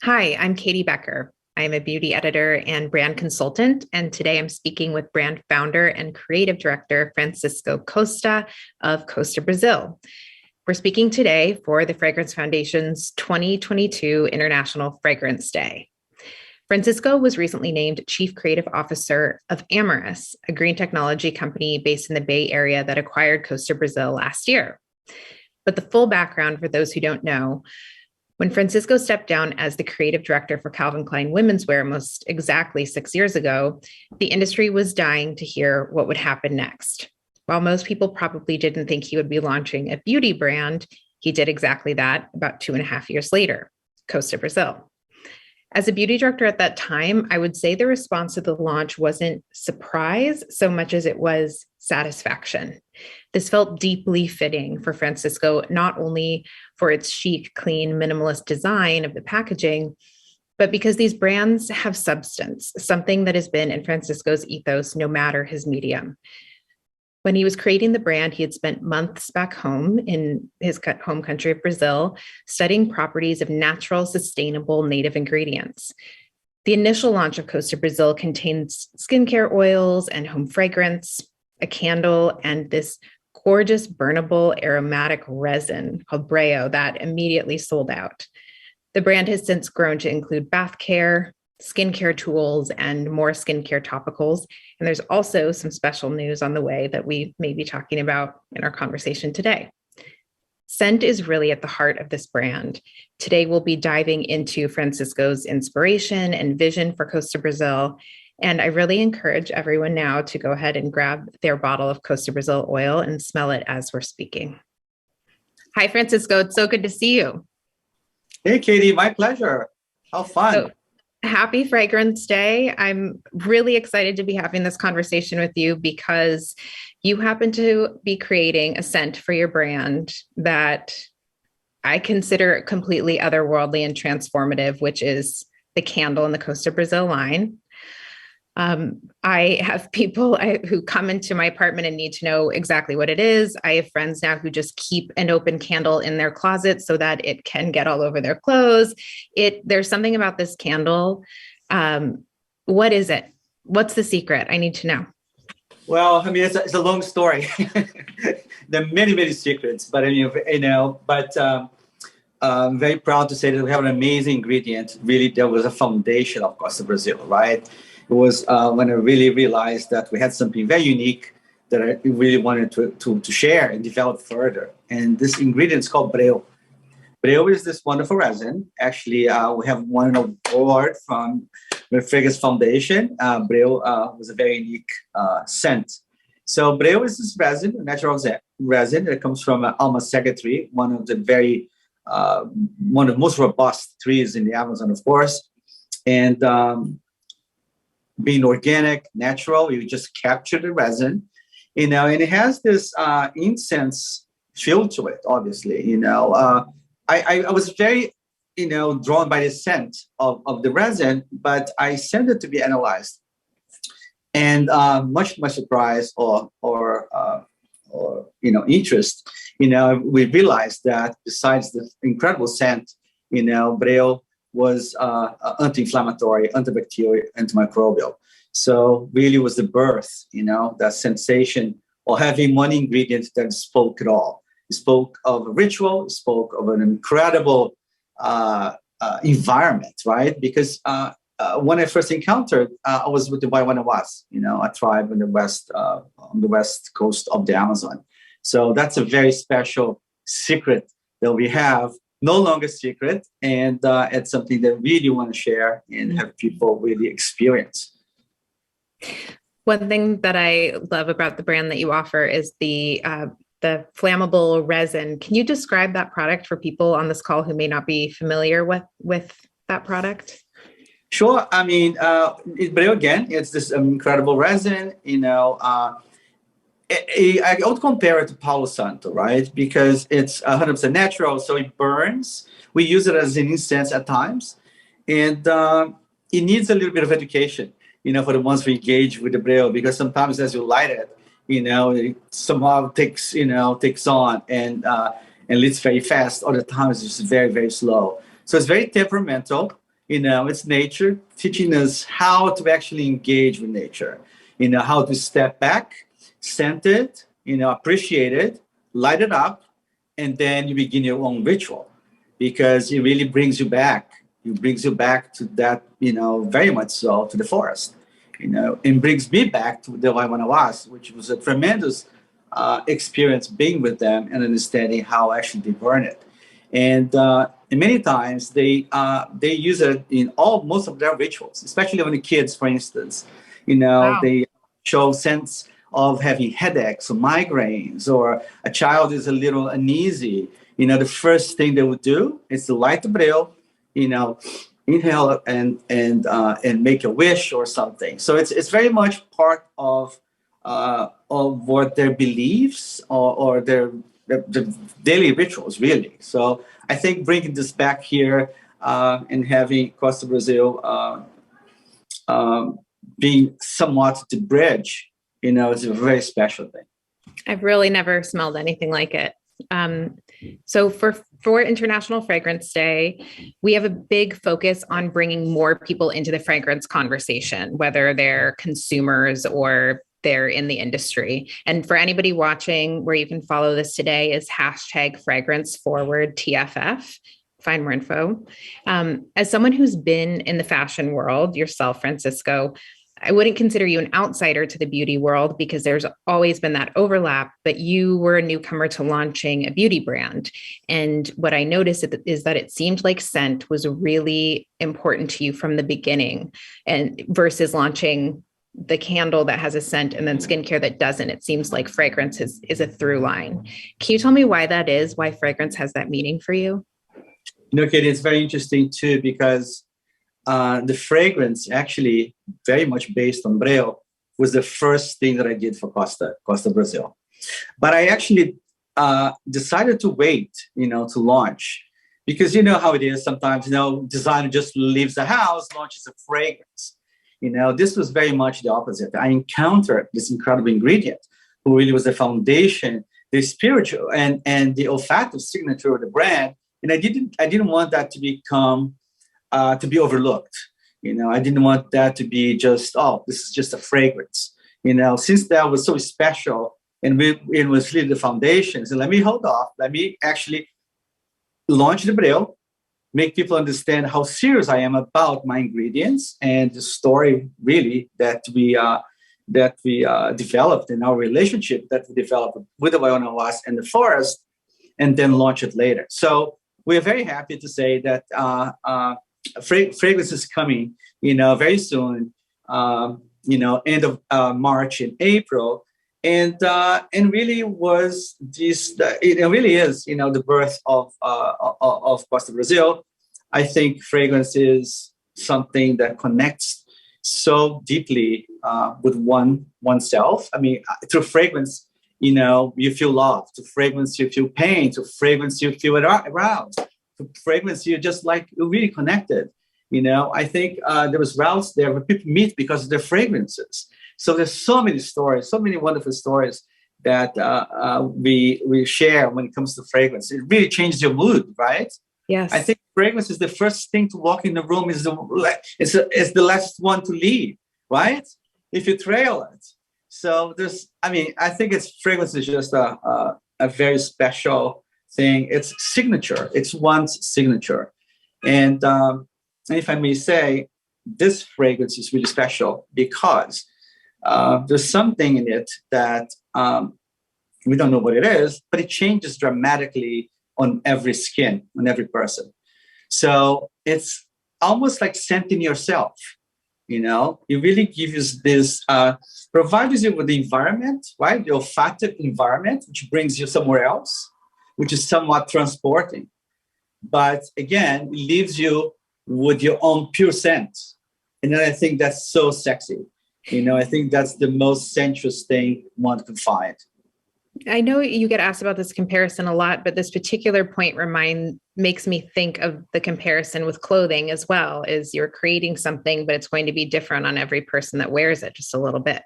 Hi, I'm Katie Becker. I'm a beauty editor and brand consultant, and today I'm speaking with brand founder and creative director Francisco Costa of Costa Brazil. We're speaking today for the Fragrance Foundation's 2022 International Fragrance Day. Francisco was recently named Chief Creative Officer of Amyris, a green technology company based in the Bay Area that acquired Costa Brazil last year. But the full background for those who don't know, when Francisco stepped down as the creative director for Calvin Klein Women's Wear most exactly 6 years ago, the industry was dying to hear what would happen next. While most people probably didn't think he would be launching a beauty brand, he did exactly that about 2.5 years later, Costa Brazil. As a beauty director at that time, I would say the response to the launch wasn't surprise so much as it was satisfaction. This felt deeply fitting for Francisco, not only for its chic, clean, minimalist design of the packaging, but because these brands have substance, something that has been in Francisco's ethos no matter his medium. When he was creating the brand, he had spent months back home in his home country of Brazil, studying properties of natural, sustainable native ingredients. The initial launch of Costa Brazil contains skincare oils and home fragrance, a candle, and this gorgeous burnable aromatic resin called Breo that immediately sold out. The brand has since grown to include bath care, skincare tools, and more skincare topicals. And there's also some special news on the way that we may be talking about in our conversation today. Scent is really at the heart of this brand. Today, we'll be diving into Francisco's inspiration and vision for Costa Brazil. And I really encourage everyone now to go ahead and grab their bottle of Costa Brazil oil and smell it as we're speaking. Hi, Francisco. It's so good to see you. Hey, Katie, my pleasure. How fun. So, happy Fragrance Day. I'm really excited to be having this conversation with you because you happen to be creating a scent for your brand that I consider completely otherworldly and transformative, which is the candle in the Costa Brazil line. I have people who come into my apartment and need to know exactly what it is. I have friends now who just keep an open candle in their closet so that it can get all over their clothes. There's something about this candle. What is it? What's the secret? I need to know. Well, I mean, it's a long story. There are many, many secrets, but I'm very proud to say that we have an amazing ingredient. Really, there was a foundation of Costa Brazil, right? It was when I really realized that we had something very unique that I really wanted to share and develop further. And this ingredient is called Breu. Breu is this wonderful resin. Actually, we have won an award from the Fragrance Foundation. Breu was a very unique scent. So Breu is this resin, a natural resin that comes from Alma tree, one of the most robust trees in the Amazon, of course. And being organic, natural, you just capture the resin, and it has this incense feel to it, obviously. I was very, drawn by the scent of the resin, but I sent it to be analyzed. And much to my surprise or interest, we realized that besides the incredible scent, Breu was anti-inflammatory, antibacterial, antimicrobial. So really was the birth, that sensation of having one ingredient that spoke it all. It spoke of a ritual, it spoke of an incredible environment, right? Because when I first encountered, I was with the Waimanawas, a tribe in on the west coast of the Amazon. So that's a very special secret that we have. No longer secret, and it's something that we really want to share and have people really experience. One thing that I love about the brand that you offer is the flammable resin. Can you describe that product for people on this call who may not be familiar with that product? Sure. I mean, but again, it's this incredible resin. I would compare it to Palo Santo, right? Because it's 100% natural, so it burns. We use it as an incense at times, and it needs a little bit of education, for the ones who engage with the Breu, because sometimes as you light it, it somehow takes on and leads very fast. Other times it's just very, very slow. So it's very temperamental. It's nature teaching us how to actually engage with nature, how to step back, scent it, appreciate it, light it up, and then you begin your own ritual because it really brings you back. It brings you back to that, very much so to the forest, and brings me back to the Waimanawas, which was a tremendous experience being with them and understanding how actually they burn it. And many times they use it in most of their rituals, especially when the kids, for instance, Wow. they show sense of having headaches or migraines, or a child is a little uneasy. The first thing they would do is to light the braille, inhale and make a wish or something. So it's very much part of what their beliefs or their daily rituals, really. So I think bringing this back here and having Costa Brazil being somewhat the bridge, is a very special thing. I've really never smelled anything like it. So for International Fragrance Day, we have a big focus on bringing more people into the fragrance conversation, whether they're consumers or they're in the industry. And for anybody watching, where you can follow this today is #FragranceForwardTFF. Find more info. As someone who's been in the fashion world yourself, Francisco, I wouldn't consider you an outsider to the beauty world because there's always been that overlap, but you were a newcomer to launching a beauty brand. And what I noticed is that it seemed like scent was really important to you from the beginning, and versus launching the candle that has a scent and then skincare that doesn't. It seems like fragrance is a through line. Can you tell me why that is, why fragrance has that meaning for you? Katie, it's very interesting too, because the fragrance actually very much based on Breo was the first thing that I did for Costa Brazil. But I actually decided to wait, to launch, because you know how it is sometimes, designer just leaves the house, launches a fragrance. This was very much the opposite. I encountered this incredible ingredient who really was the foundation, the spiritual and the olfactive signature of the brand. And I didn't want that to become to be overlooked. I didn't want that to be just, this is just a fragrance. Since that was so special and it was really the foundation. So let me hold off. Let me actually launch the Breo, make people understand how serious I am about my ingredients and the story really that we developed in our relationship that we developed with the Waimanawas and the forest, and then launch it later. So we're very happy to say that fragrance is coming, very soon, end of March and April. And really was this, it really is, the birth of Costa Brazil. I think fragrance is something that connects so deeply with oneself. I mean, through fragrance, you feel love. Through fragrance, you feel pain. Through fragrance, you feel aroused. Through fragrance, you're just like you're really connected. I think there was routes there where people meet because of their fragrances. So there's so many stories, so many wonderful stories that we share when it comes to fragrance. It really changes your mood, right? Yes. I think fragrance is the first thing to walk in the room. Is the last one to leave, right? If you trail it. So I think fragrance is just a very special thing. It's signature. It's one's signature. And if I may say, this fragrance is really special because there's something in it that we don't know what it is, but it changes dramatically on every skin, on every person. So it's almost like scenting yourself. It really gives you this, provides you with the environment, right? The olfactive environment, which brings you somewhere else, which is somewhat transporting. But again, it leaves you with your own pure scent. And then I think that's so sexy. I think that's the most sensuous thing one can find. I know you get asked about this comparison a lot, but this particular point makes me think of the comparison with clothing as well. Is you're creating something, but it's going to be different on every person that wears it just a little bit.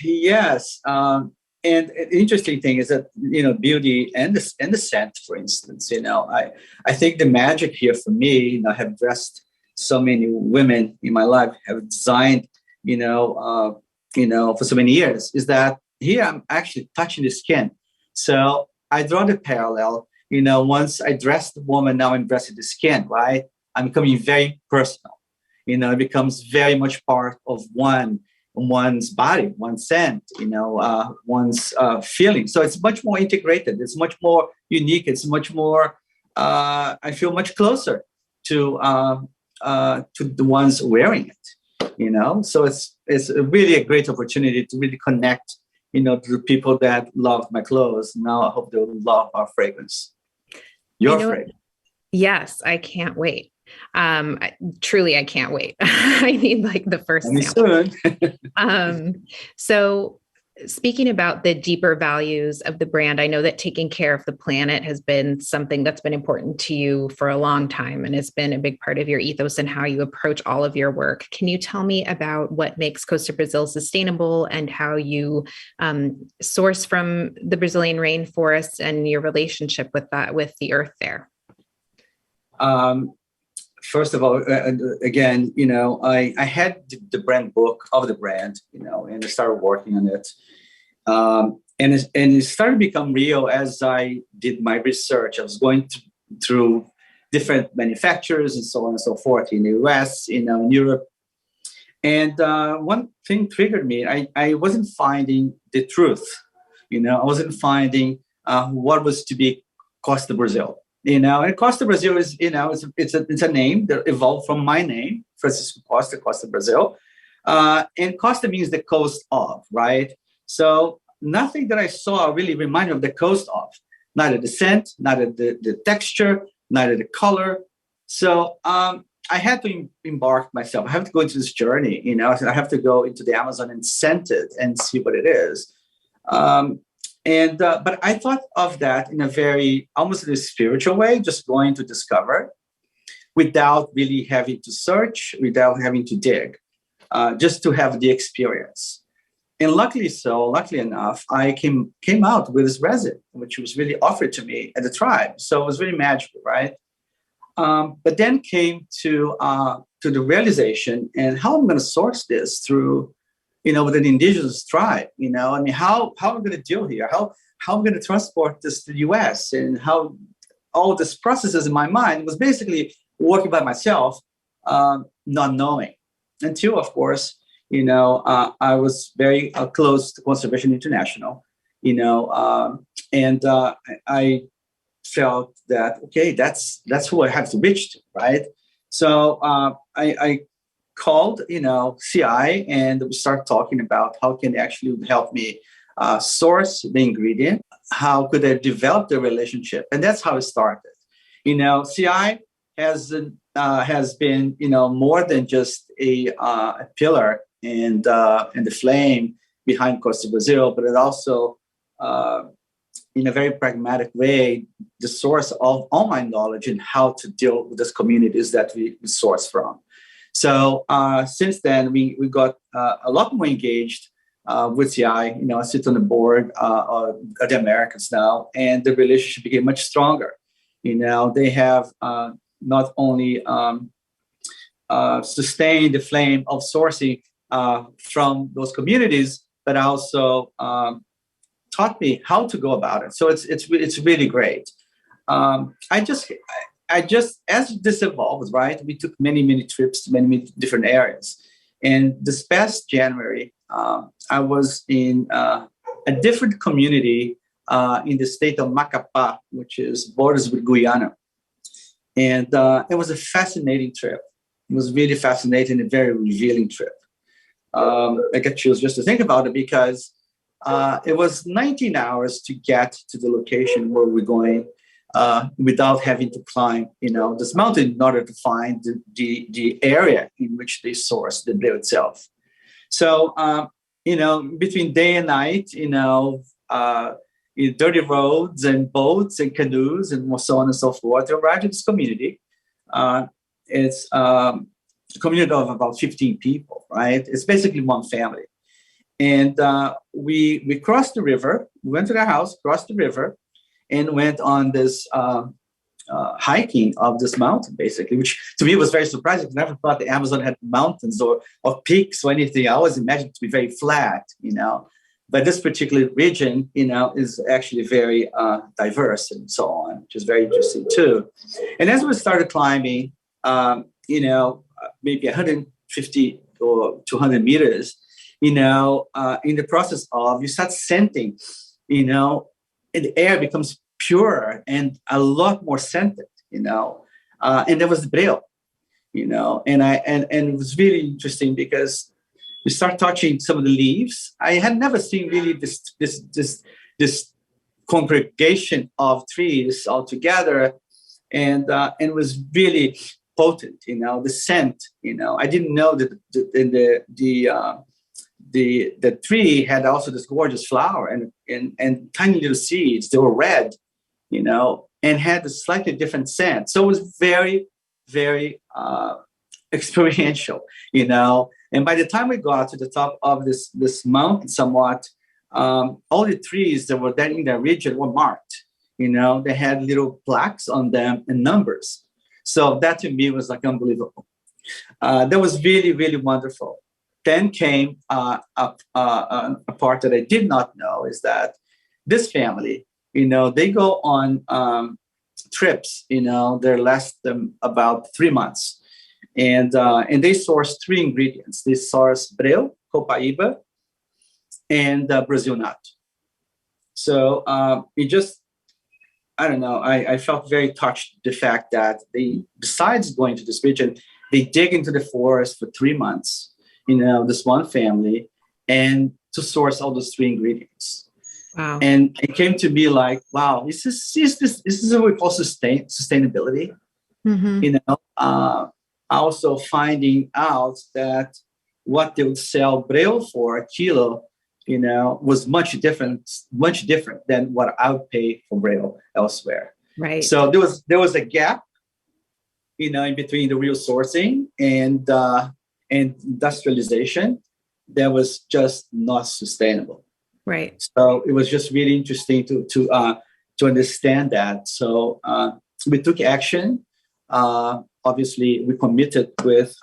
Yes. And And the interesting thing is that, beauty and the scent, for instance, I think the magic here for me, I have dressed so many women in my life, have designed, for so many years, is that here I'm actually touching the skin. So I draw the parallel, once I dress the woman, now I'm dressing the skin, right? I'm becoming very personal. It becomes very much part of one's body, one's scent, one's feeling. So it's much more integrated. It's much more unique. It's much more, I feel much closer to the ones wearing it, So it's really a great opportunity to really connect, to the people that love my clothes. Now I hope they'll love our fragrance. Your fragrance. Yes, I can't wait. Truly, I can't wait. I need like the first sample. So speaking about the deeper values of the brand, I know that taking care of the planet has been something that's been important to you for a long time, and it's been a big part of your ethos and how you approach all of your work. Can you tell me about what makes Costa Brazil sustainable and how you source from the Brazilian rainforest and your relationship with that, with the earth there? First of all, again, I had the brand book of the brand, and I started working on it. And it started to become real as I did my research. I was going through different manufacturers and so on and so forth in the US, in Europe. And one thing triggered me. I wasn't finding the truth. I wasn't finding what was to be Costa Brazil. And Costa Brazil is, it's a name that evolved from my name, Francisco Costa Brazil. And Costa means the coast of, right? So nothing that I saw really reminded me of the coast of, neither the scent, neither the texture, neither the color. So I had to embark myself. I have to go into this journey, I have to go into the Amazon and scent it and see what it is. But I thought of that in a very, almost in a spiritual way, just going to discover without really having to search, without having to dig, just to have the experience. And luckily enough, I came out with this resin, which was really offered to me at the tribe. So it was really magical, right? But then came to the realization, and how I'm going to source this through, with an indigenous tribe, how am I going to deal here? How am I going to transport this to the US? And how all this processes in my mind was basically working by myself, not knowing. Until, of course, I was very close to Conservation International, and I felt that, okay, that's who I have to reach to, right? So I called, CI, and we start talking about how can they actually help me source the ingredient. How could I develop the relationship? And that's how it started. CI has been, more than just a pillar and the flame behind Costa Brazil, but it also, in a very pragmatic way, the source of all my knowledge in how to deal with these communities that we source from. So since then, we got a lot more engaged with CI. I sit on the board of the Americans now, and the relationship became much stronger. They have not only sustained the flame of sourcing from those communities, but also taught me how to go about it. So it's really great. I just, as this evolved, right, we took many trips to many different areas. And this past January, I was in a different community in the state of Macapá, which is borders with Guyana. And it was a fascinating trip. It was really fascinating and very revealing trip. I get chills just to think about it, because it was 19 hours to get to the location where we're going, without having to climb, this mountain in order to find the area in which they source the blue itself. So, between day and night, dirty roads and boats and canoes and so on and so forth, they arrived in this community. It's a community of about 15 people, right? It's basically one family. And we crossed the river. We went to their house, crossed the river, and went on this hiking of this mountain, basically, which to me was very surprising because I never thought the Amazon had mountains or peaks or anything. I always imagined it to be very flat, But this particular region, is actually very diverse and so on, which is very interesting too. And as we started climbing, maybe 150 or 200 meters, in the process of, you start scenting, and the air becomes purer and a lot more scented, and there was the Breu, and it was really interesting because we start touching some of the leaves. I had never seen really this congregation of trees all together, and it was really potent. The scent. I didn't know that the tree had also this gorgeous flower and tiny little seeds. They were red, and had a slightly different scent. So it was very, very experiential, And by the time we got to the top of this mountain, somewhat, all the trees that were there in that region were marked. They had little plaques on them and numbers. So that to me was like unbelievable. That was really, really wonderful. Then came a part that I did not know is that this family, they go on trips, they last them about 3 months. And they source 3 ingredients. They source Breu, Copaíba, and Brazil nut. So I don't know, I felt very touched the fact that besides going to this region, they dig into the forest for 3 months, this one family, and to source all those 3 ingredients. Wow. And it came to me like, wow, this is what we call sustainability. Mm-hmm. Also finding out that what they would sell Breu for a kilo, was much different than what I would pay for Breu elsewhere. Right. So there was a gap, in between the real sourcing and industrialization that was just not sustainable. Right. So it was just really interesting to understand that. So we took action. Obviously, we committed with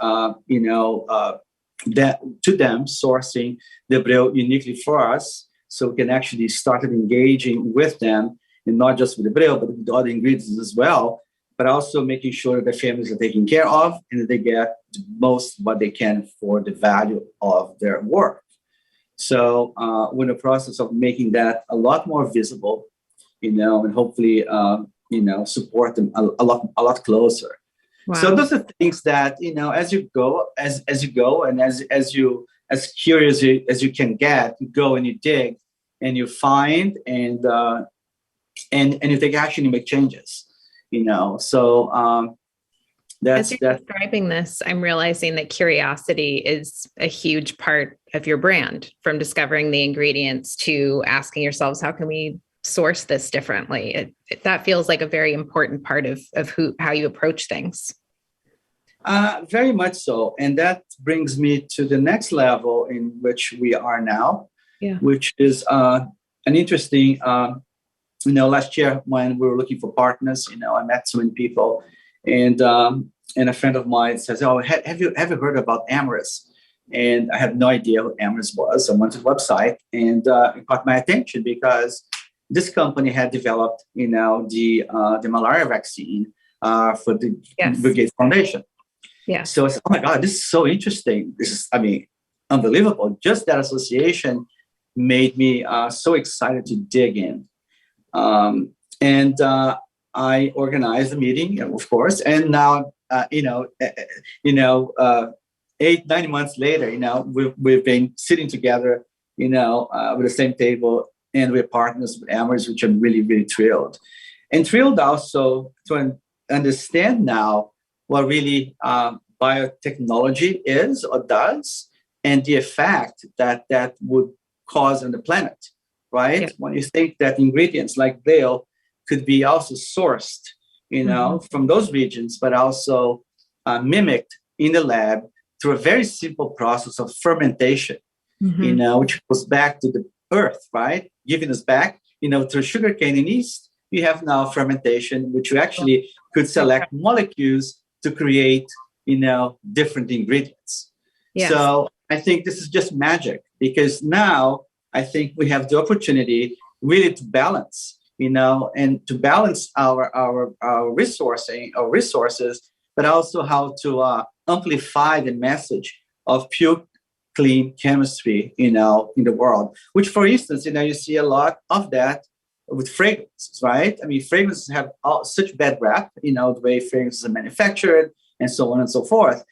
that to them sourcing the Breu uniquely for us, so we can actually start engaging with them, and not just with the Breu, but with the other ingredients as well. But also making sure that the families are taken care of and that they get the most what they can for the value of their work. So we're in the process of making that a lot more visible, and hopefully, support them a lot closer. Wow. So those are things that, as you go, and as curious as you can get, you go and you dig and you find and you take action, you make changes. So as you're describing this, I'm realizing that curiosity is a huge part of your brand, from discovering the ingredients to asking yourselves, how can we source this differently? That feels like a very important part of how you approach things. Very much so. And that brings me to the next level in which we are now, which is an interesting, last year when we were looking for partners, I met so many people, and a friend of mine says, "Oh, have you heard about Amyris?" And I had no idea what Amyris was. I went to the website, and it caught my attention because this company had developed, the malaria vaccine for the Bill Gates Foundation. Yeah. So I said, "Oh my God, this is so interesting. This is, unbelievable." Just that association made me so excited to dig in. And I organized the meeting, of course. And now, 8-9 months later, we've been sitting together, with the same table, and we're partners with Amyris, which I'm really, really thrilled. And thrilled also to understand now what really biotechnology is or does, and the effect that would cause on the planet, right? Yeah. When you think that ingredients like Breu could be also sourced, from those regions, but also mimicked in the lab through a very simple process of fermentation. which goes back to the earth, right? Giving us back, through sugarcane and yeast, you have now fermentation, which you actually could select molecules to create, different ingredients. Yes. So I think this is just magic, because now I think we have the opportunity really to balance, and to balance our resources, but also how to amplify the message of pure, clean chemistry, in the world. Which, for instance, you see a lot of that with fragrances, right? I mean, fragrances have such bad rap, the way fragrances are manufactured, and so on and so forth.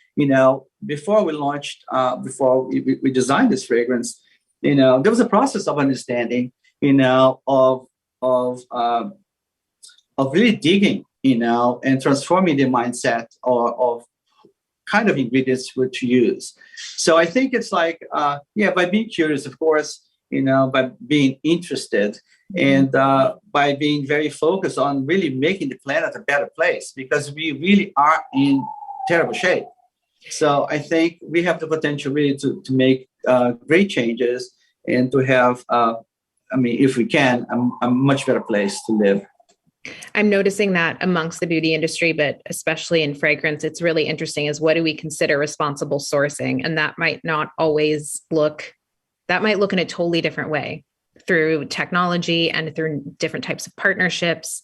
Before we launched, before we designed this fragrance, there was a process of understanding, of really digging, and transforming the mindset of kind of ingredients to use. So I think it's like, by being curious, of course, by being interested, and by being very focused on really making the planet a better place, because we really are in terrible shape. So I think we have the potential really to make great changes, and to have, if we can, a much better place to live. I'm noticing that amongst the beauty industry, but especially in fragrance, it's really interesting is, what do we consider responsible sourcing? And that might not always that might look in a totally different way through technology and through different types of partnerships.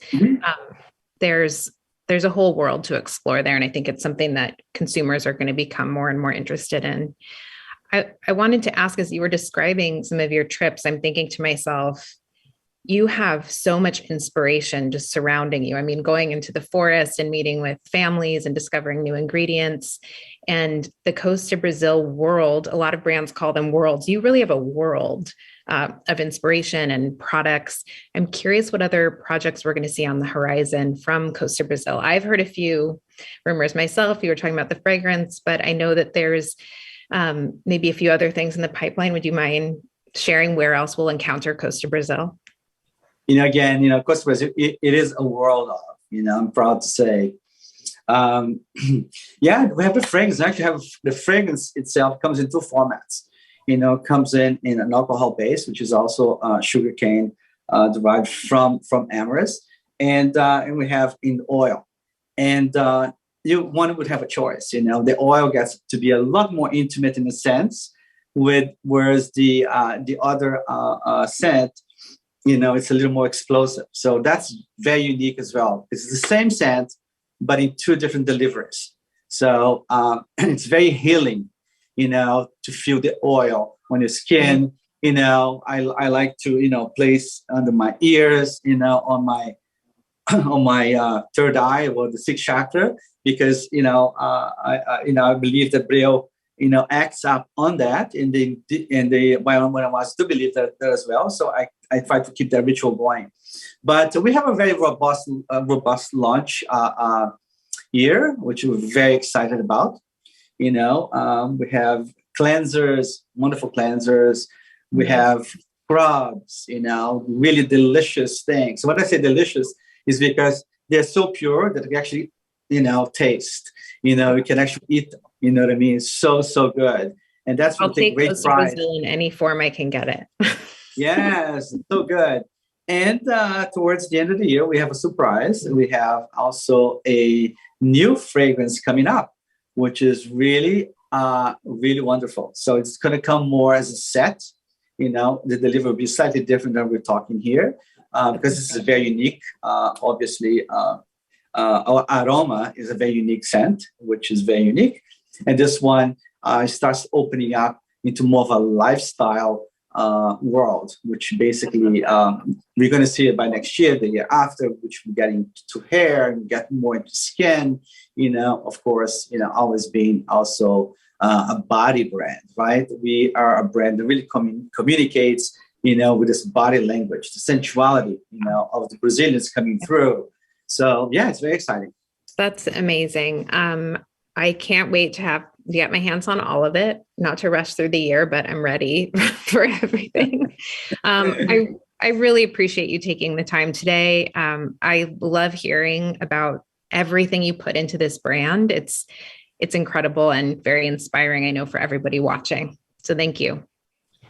There's a whole world to explore there. And I think it's something that consumers are going to become more and more interested in. I wanted to ask, as you were describing some of your trips, I'm thinking to myself, you have so much inspiration just surrounding you. I mean, going into the forest and meeting with families and discovering new ingredients, and the Costa Brazil world, a lot of brands call them worlds. You really have a world of inspiration and products. I'm curious what other projects we're going to see on the horizon from Costa Brazil. I've heard a few rumors myself. You were talking about the fragrance, but I know that there's maybe a few other things in the pipeline. Would you mind sharing where else we'll encounter Costa Brazil? Again, Costa Brazil, it is a world of, I'm proud to say. We have the fragrance. Actually, the fragrance itself comes in two formats. Comes in an alcohol base, which is also sugarcane derived from Amyris, and we have in oil. And one would have a choice. The oil gets to be a lot more intimate in a sense, whereas the other scent, it's a little more explosive. So that's very unique as well. It's the same scent, but in two different deliveries. So it's very healing, to feel the oil on your skin. I like to, place under my ears, on my third eye, or the sixth chakra, because, I believe that Braille, acts up on that, and when I was to believe that as well. So I try to keep that ritual going. But we have a very robust launch year, which we're very excited about. We have cleansers, wonderful cleansers. We have scrubs, really delicious things. So when I say delicious, is because they're so pure that we actually, taste. We can actually eat them. You know what I mean? It's so good. And that's what the great pride. Brazil in any form I can get it. Yes, so good. And towards the end of the year, we have a surprise. We have also a new fragrance coming up, which is really, really wonderful. So it's going to come more as a set. The delivery will be slightly different than we're talking here, because this is very unique. Obviously, our aroma is a very unique scent, which is very unique. And this one starts opening up into more of a lifestyle world, which basically we're going to see it by next year, the year after, which we're getting to hair and get more into skin, of course, always being also a body brand, right? We are a brand that really communicates, with this body language, the sensuality, of the Brazilians coming through. So yeah, it's very exciting. That's amazing. I can't wait to get my hands on all of it, not to rush through the year, but I'm ready for everything. I really appreciate you taking the time today. I love hearing about everything you put into this brand. It's incredible and very inspiring, I know, for everybody watching. So thank you.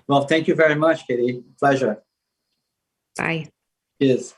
Well, thank you very much, Katie. Pleasure. Bye. Cheers.